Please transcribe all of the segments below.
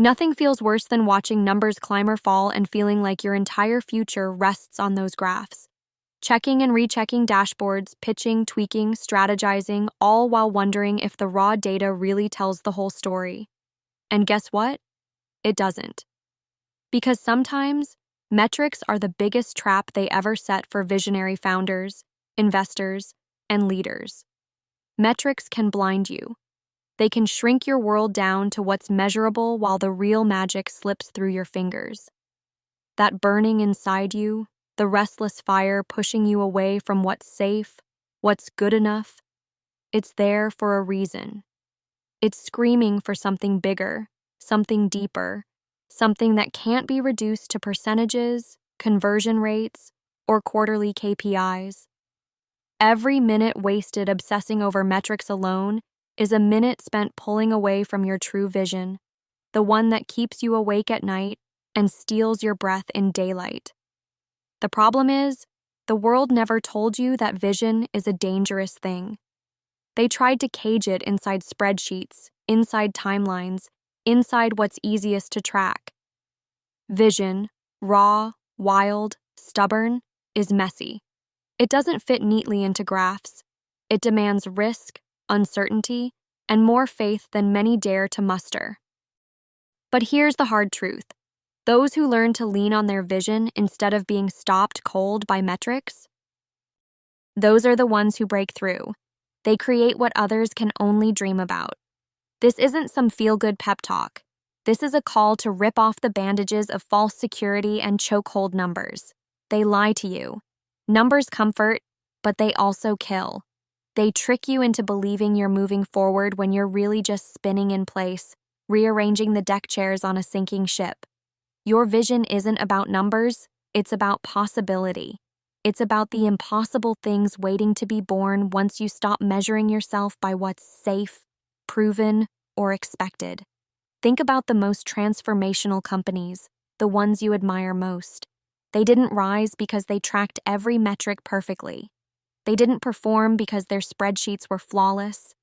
Nothing feels worse than watching numbers climb or fall and feeling like your entire future rests on those graphs. Checking and rechecking dashboards, pitching, tweaking, strategizing, all while wondering if the raw data really tells the whole story. And guess what? It doesn't. Because sometimes, metrics are the biggest trap they ever set for visionary founders, investors, and leaders. Metrics can blind you. They can shrink your world down to what's measurable while the real magic slips through your fingers. That burning inside you, the restless fire pushing you away from what's safe, what's good enough, it's there for a reason. It's screaming for something bigger, something deeper, something that can't be reduced to percentages, conversion rates, or quarterly KPIs. Every minute wasted obsessing over metrics alone is a minute spent pulling away from your true vision, the one that keeps you awake at night and steals your breath in daylight. The problem is, the world never told you that vision is a dangerous thing. They tried to cage it inside spreadsheets, inside timelines, inside what's easiest to track. Vision, raw, wild, stubborn, is messy. It doesn't fit neatly into graphs. It demands risk, uncertainty, and more faith than many dare to muster. But here's the hard truth. Those who learn to lean on their vision instead of being stopped cold by metrics, those are the ones who break through. They create what others can only dream about. This isn't some feel-good pep talk. This is a call to rip off the bandages of false security and chokehold numbers. They lie to you. Numbers comfort, but they also kill. They trick you into believing you're moving forward when you're really just spinning in place, rearranging the deck chairs on a sinking ship. Your vision isn't about numbers, it's about possibility. It's about the impossible things waiting to be born once you stop measuring yourself by what's safe, proven, or expected. Think about the most transformational companies, the ones you admire most. They didn't rise because they tracked every metric perfectly. They didn't perform because their spreadsheets were flawless.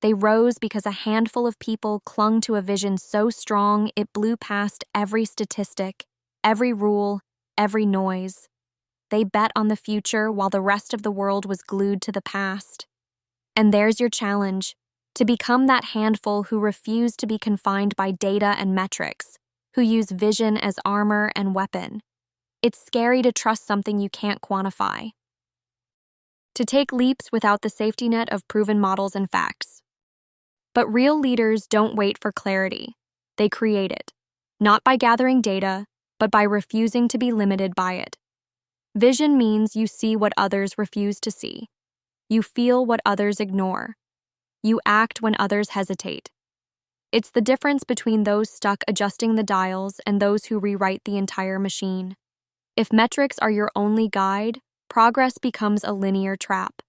They rose because a handful of people clung to a vision so strong it blew past every statistic, every rule, every noise. They bet on the future while the rest of the world was glued to the past. And there's your challenge, to become that handful who refuse to be confined by data and metrics, who use vision as armor and weapon. It's scary to trust something you can't quantify, to take leaps without the safety net of proven models and facts. But real leaders don't wait for clarity. They create it, not by gathering data, but by refusing to be limited by it. Vision means you see what others refuse to see. You feel what others ignore. You act when others hesitate. It's the difference between those stuck adjusting the dials and those who rewrite the entire machine. If metrics are your only guide, progress becomes a linear trap.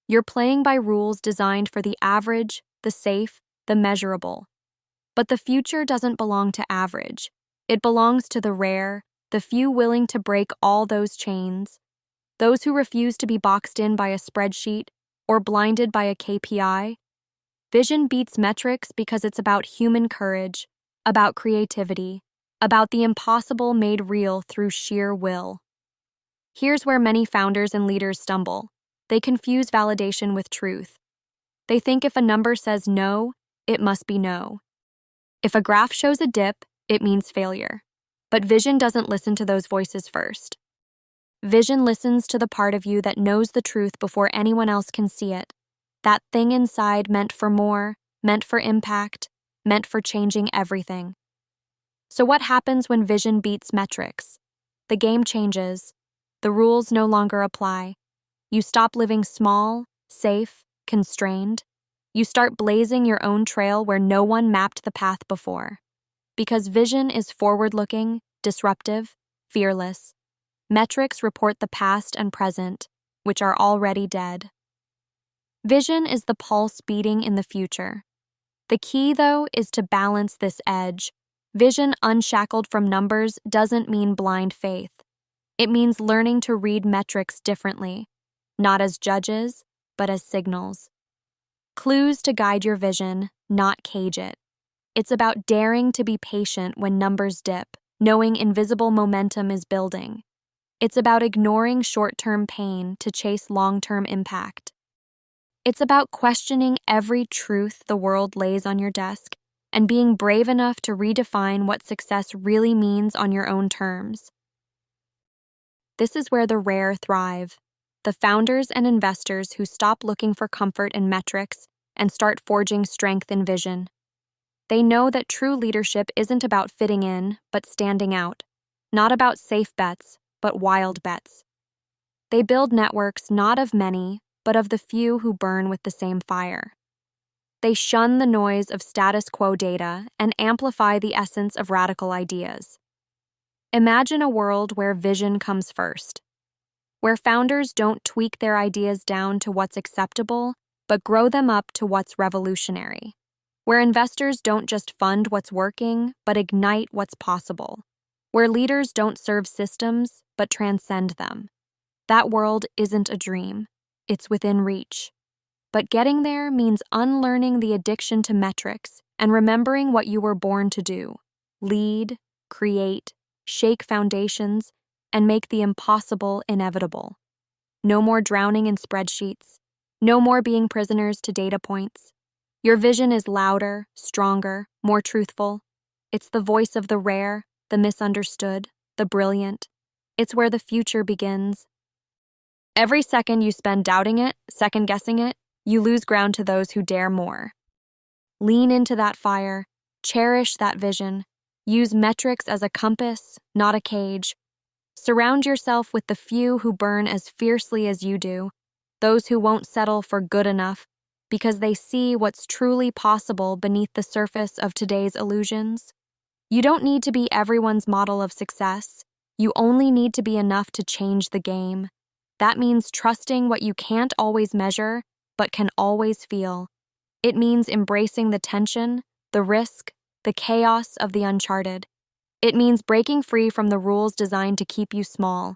You're playing by rules designed for the average, the safe, the measurable. But the future doesn't belong to average. It belongs to the rare, the few willing to break all those chains, those who refuse to be boxed in by a spreadsheet or blinded by a KPI. Vision beats metrics because it's about human courage, about creativity, about the impossible made real through sheer will. Here's where many founders and leaders stumble. They confuse validation with truth. They think if a number says no, it must be no. If a graph shows a dip, it means failure. But vision doesn't listen to those voices first. Vision listens to the part of you that knows the truth before anyone else can see it. That thing inside meant for more, meant for impact, meant for changing everything. So what happens when vision beats metrics? The game changes. The rules no longer apply. You stop living small, safe, constrained. You start blazing your own trail where no one mapped the path before. Because vision is forward-looking, disruptive, fearless. Metrics report the past and present, which are already dead. Vision is the pulse beating in the future. The key, though, is to balance this edge. Vision unshackled from numbers doesn't mean blind faith. It means learning to read metrics differently, not as judges, but as signals. Clues to guide your vision, not cage it. It's about daring to be patient when numbers dip, knowing invisible momentum is building. It's about ignoring short-term pain to chase long-term impact. It's about questioning every truth the world lays on your desk and being brave enough to redefine what success really means on your own terms. This is where the rare thrive, the founders and investors who stop looking for comfort in metrics and start forging strength in vision. They know that true leadership isn't about fitting in, but standing out, not about safe bets, but wild bets. They build networks not of many, but of the few who burn with the same fire. They shun the noise of status quo data and amplify the essence of radical ideas. Imagine a world where vision comes first, where founders don't tweak their ideas down to what's acceptable, but grow them up to what's revolutionary, where investors don't just fund what's working, but ignite what's possible, where leaders don't serve systems, but transcend them. That world isn't a dream, it's within reach. But getting there means unlearning the addiction to metrics and remembering what you were born to do: lead, create, shake foundations, and make the impossible inevitable. No more drowning in spreadsheets. No more being prisoners to data points. Your vision is louder, stronger, more truthful. It's the voice of the rare, the misunderstood, the brilliant. It's where the future begins. Every second you spend doubting it, second-guessing it, you lose ground to those who dare more. Lean into that fire, cherish that vision, use metrics as a compass, not a cage. Surround yourself with the few who burn as fiercely as you do, those who won't settle for good enough because they see what's truly possible beneath the surface of today's illusions. You don't need to be everyone's model of success. You only need to be enough to change the game. That means trusting what you can't always measure, but can always feel. It means embracing the tension, the risk, the chaos of the uncharted. It means breaking free from the rules designed to keep you small.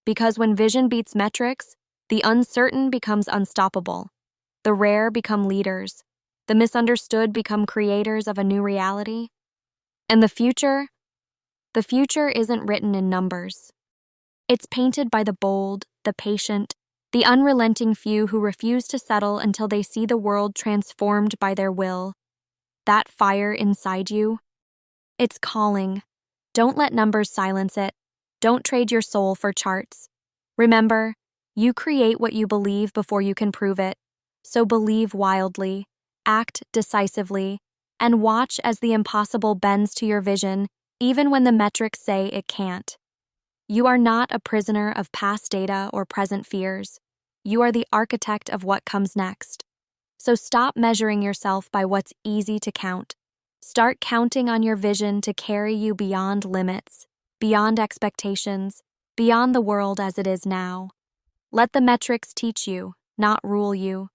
Because when vision beats metrics, the uncertain becomes unstoppable. The rare become leaders. The misunderstood become creators of a new reality. And the future isn't written in numbers. It's painted by the bold, the patient, the unrelenting few who refuse to settle until they see the world transformed by their will. That fire inside you, it's calling. Don't let numbers silence it. Don't trade your soul for charts. Remember, you create what you believe before you can prove it. So believe wildly, act decisively, and watch as the impossible bends to your vision, even when the metrics say it can't. You are not a prisoner of past data or present fears. You are the architect of what comes next. So stop measuring yourself by what's easy to count. Start counting on your vision to carry you beyond limits, beyond expectations, beyond the world as it is now. Let the metrics teach you, not rule you.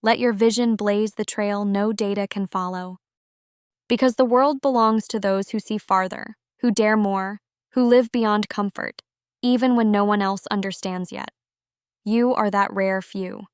Let your vision blaze the trail no data can follow. Because the world belongs to those who see farther, who dare more, who live beyond comfort, even when no one else understands yet. You are that rare few.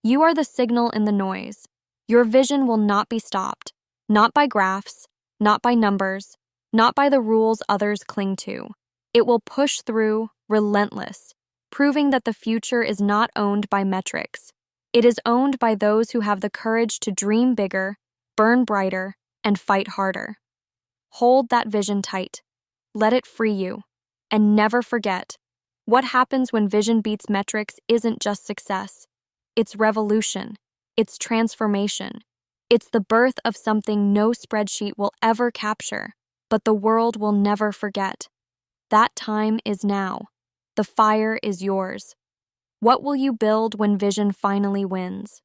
You are the signal in the noise. Your vision will not be stopped, not by graphs, not by numbers, not by the rules others cling to. It will push through, relentless, proving that the future is not owned by metrics. It is owned by those who have the courage to dream bigger, burn brighter, and fight harder. Hold that vision tight. Let it free you. And never forget, what happens when vision beats metrics isn't just success. It's revolution. It's transformation. It's the birth of something no spreadsheet will ever capture, but the world will never forget. That time is now. The fire is yours. What will you build when vision finally wins?